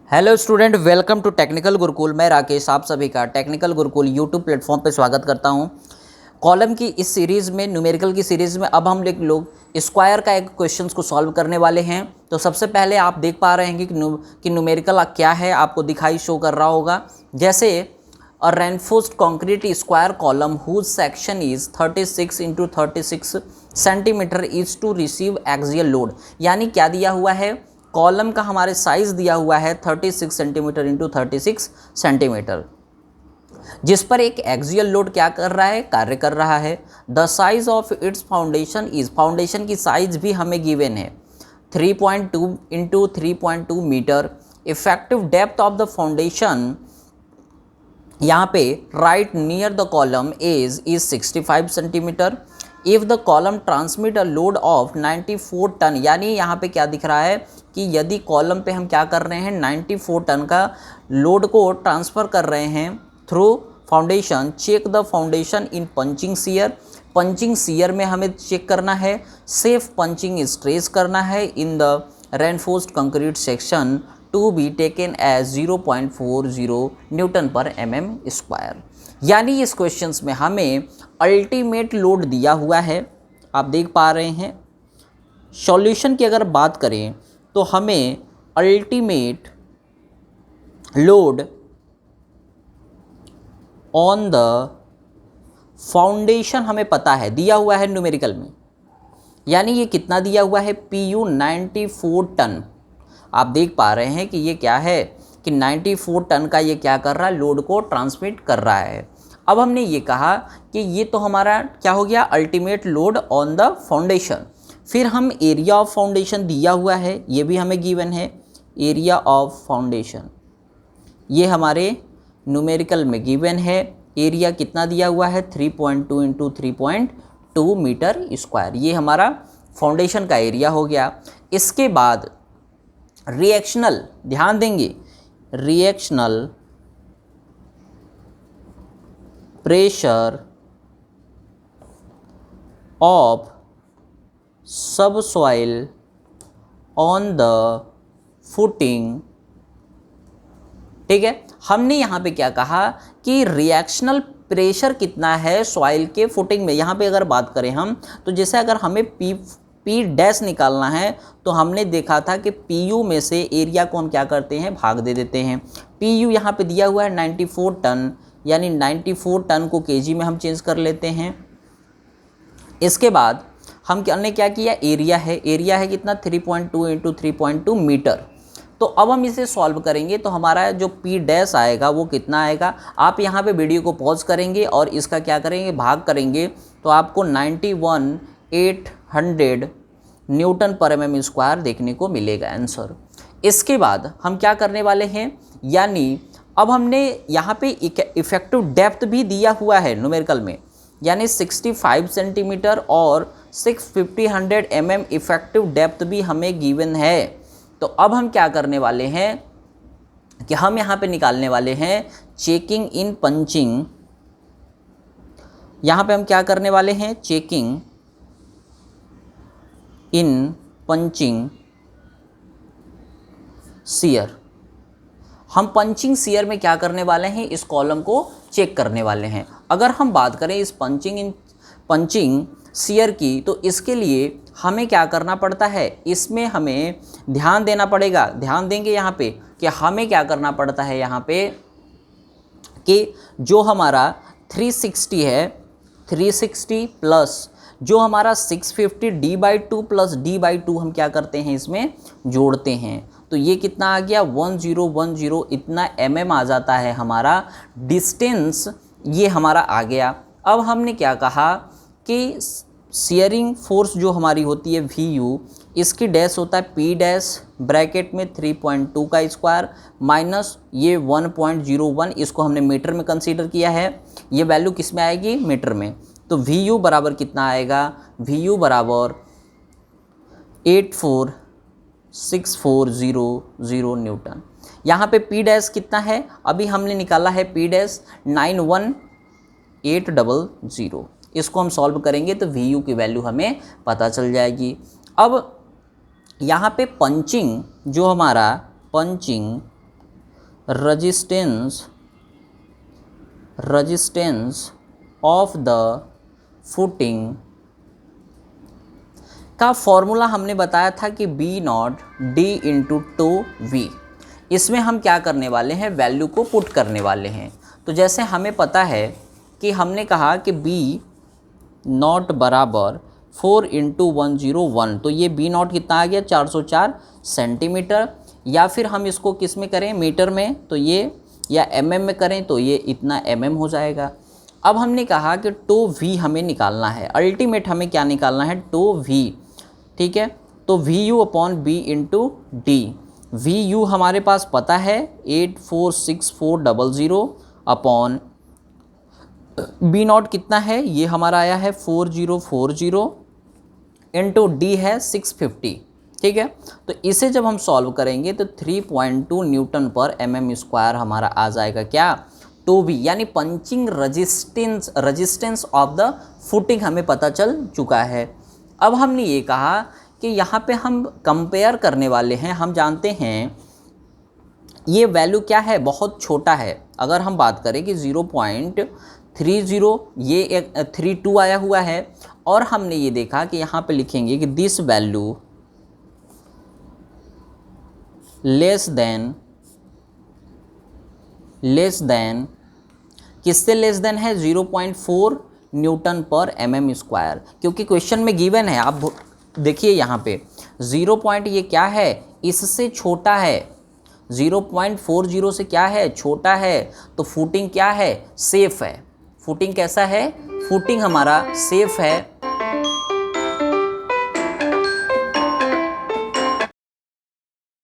Hello student, welcome to technical Gurukul. मैं राकेश आप सभी का टेक्निकल गुरुकुल यूट्यूब प्लेटफॉर्म पे स्वागत करता हूं। कॉलम की इस सीरीज़ में, न्यूमेरिकल की सीरीज़ में अब हम लोग स्क्वायर का एक क्वेश्चंस को सॉल्व करने वाले हैं। तो सबसे पहले आप देख पा रहे हैं कि न्यूमेरिकल क्या है, आपको दिखाई शो कर रहा होगा। जैसे a reinforced concrete square column whose section is 36 into 36 centimetre is to receive axial load. यानी क्या दिया हुआ है, कॉलम का हमारे साइज दिया हुआ है 36 सेंटीमीटर इंटू 36 सेंटीमीटर, जिस पर एक एक्सियल लोड क्या कर रहा है, कार्य कर रहा है। The size of its foundation is, foundation की साइज भी हमें गिवन है 3.2 into 3.2 metre. Effective depth of the foundation यहाँ पे right near the column is 65 centimetre. If the column transmit a load of 94 ton, यानी यहाँ पे क्या दिख रहा है कि यदि कॉलम पे हम क्या कर रहे हैं, 94 टन का लोड को ट्रांसफ़र कर रहे हैं through foundation. Check the foundation in punching shear, punching shear में हमें चेक करना है। सेफ पंचिंग स्ट्रेस करना है in the reinforced concrete section to be taken as 0.40 newton per mm square. यानी इस क्वेश्चंस में हमें अल्टीमेट लोड दिया हुआ है, आप देख पा रहे हैं। सॉल्यूशन की अगर बात करें तो हमें ultimate load on the foundation हमें पता है, दिया हुआ है न्यूमेरिकल में। यानी ये कितना दिया हुआ है, PU 94 टन। आप देख पा रहे हैं कि ये क्या है कि 94 टन का ये क्या कर रहा है, लोड को ट्रांसमिट कर रहा है। अब हमने ये कहा कि ये तो हमारा क्या हो गया, ultimate load on the foundation. फिर हम एरिया ऑफ फाउंडेशन दिया हुआ है, ये भी हमें गिवन है। एरिया ऑफ फाउंडेशन ये हमारे न्यूमेरिकल में गिवन है। एरिया कितना दिया हुआ है, 3.2 इंटू 3.2 मीटर स्क्वायर। ये हमारा फाउंडेशन का एरिया हो गया। इसके बाद रिएक्शनल, ध्यान देंगे, reactional pressure of subsoil on the footing. ठीक है, हमने यहाँ पे क्या कहा कि रिएक्शनल प्रेशर कितना है सॉइल के फुटिंग में। यहाँ पे अगर बात करें हम, तो जैसे अगर हमें पी डैश निकालना है तो हमने देखा था कि PU में से एरिया को हम क्या करते हैं, भाग दे देते हैं। PU यहाँ पे दिया हुआ है 94 टन, यानी 94 टन को kg में हम चेंज कर लेते हैं। इसके बाद हमने क्या किया, एरिया है कितना, 3.2 इंटू 3.2 मीटर। तो अब हम इसे सॉल्व करेंगे तो हमारा जो P डैश आएगा वो कितना आएगा। आप यहाँ पे वीडियो को पॉज करेंगे और इसका क्या करेंगे, भाग करेंगे, तो आपको 91,800 न्यूटन पर एमएम स्क्वायर देखने को मिलेगा आंसर। इसके बाद हम क्या करने वाले हैं, यानी अब हमने यहाँ पे इफेक्टिव डेप्थ भी दिया हुआ है न्यूमेरिकल में, यानी 65 सेंटीमीटर और 650 mm इफेक्टिव डेप्थ भी हमें गिवन है। तो अब हम क्या करने वाले हैं कि हम यहाँ पे निकालने वाले हैं चेकिंग इन पंचिंग। यहाँ पे हम क्या करने वाले हैं, चेकिंग इन पंचिंग सीयर। हम पंचिंग सीयर में क्या करने वाले हैं, इस कॉलम को चेक करने वाले हैं। अगर हम बात करें इस पंचिंग सीयर की, तो इसके लिए हमें क्या करना पड़ता है, इसमें हमें ध्यान देना पड़ेगा। ध्यान देंगे यहाँ पे कि हमें क्या करना पड़ता है, यहाँ पे कि जो हमारा 360 है, 360 प्लस जो हमारा 650 D/2 प्लस D/2 हम क्या करते हैं, इसमें जोड़ते हैं। तो ये कितना आ गया, 1010 इतना mm आ जाता है हमारा डिस्टेंस, ये हमारा आ गया। अब हमने क्या कहा कि शियरिंग फोर्स जो हमारी होती है VU, इसकी डैश होता है P डैश ब्रैकेट में 3.2 का स्क्वायर माइनस ये 1.01, इसको हमने मीटर में कंसीडर किया है। ये वैल्यू किस में आएगी, मीटर में। तो VU बराबर कितना आएगा, VU बराबर 846400 न्यूटन। यहाँ पे P डैश कितना है, अभी हमने निकाला है P डैश 91800। इसको हम सॉल्व करेंगे तो VU की वैल्यू हमें पता चल जाएगी। अब यहाँ पे पंचिंग जो हमारा punching resistance of the footing का फॉर्मूला हमने बताया था कि b naught d into tau v. इसमें हम क्या करने वाले हैं, वैल्यू को पुट करने वाले हैं। तो जैसे हमें पता है कि हमने कहा कि बी नॉट बराबर 4 इंटू 101, तो ये बी नॉट कितना आ गया 404 सेंटीमीटर, या फिर हम इसको किस में करें, मीटर में, तो ये, या एमएम में करें तो ये इतना एमएम हो जाएगा। अब हमने कहा कि टू वी हमें निकालना है, अल्टीमेट हमें क्या निकालना है, टू वी, ठीक है। तो v u upon b into d, v u हमारे पास पता है 846400 अपॉन बी नॉट कितना है, ये हमारा आया है 4040 इंटू डी है 650, ठीक है। तो इसे जब हम सॉल्व करेंगे तो 3.2 न्यूटन पर एमएम स्क्वायर हमारा आ जाएगा क्या, टू बी, यानी punching resistance of the footing हमें पता चल चुका है। अब हमने ये कहा कि यहाँ पे हम कंपेयर करने वाले हैं, हम जानते हैं ये वैल्यू क्या है, बहुत छोटा है। अगर हम बात करें कि 0.30, ये एक 32 आया हुआ है, और हमने ये देखा कि यहाँ पे लिखेंगे कि दिस वैल्यू लेस देन किससे लेस देन है, 0.4 न्यूटन पर एमएम स्क्वायर, क्योंकि क्वेश्चन में गिवन है। आप देखिए यहाँ पे 0 पॉइंट ये क्या है, इससे छोटा है, 0.40 से क्या है, छोटा है, तो फुटिंग क्या है, सेफ है। फुटिंग कैसा है, फुटिंग हमारा सेफ है,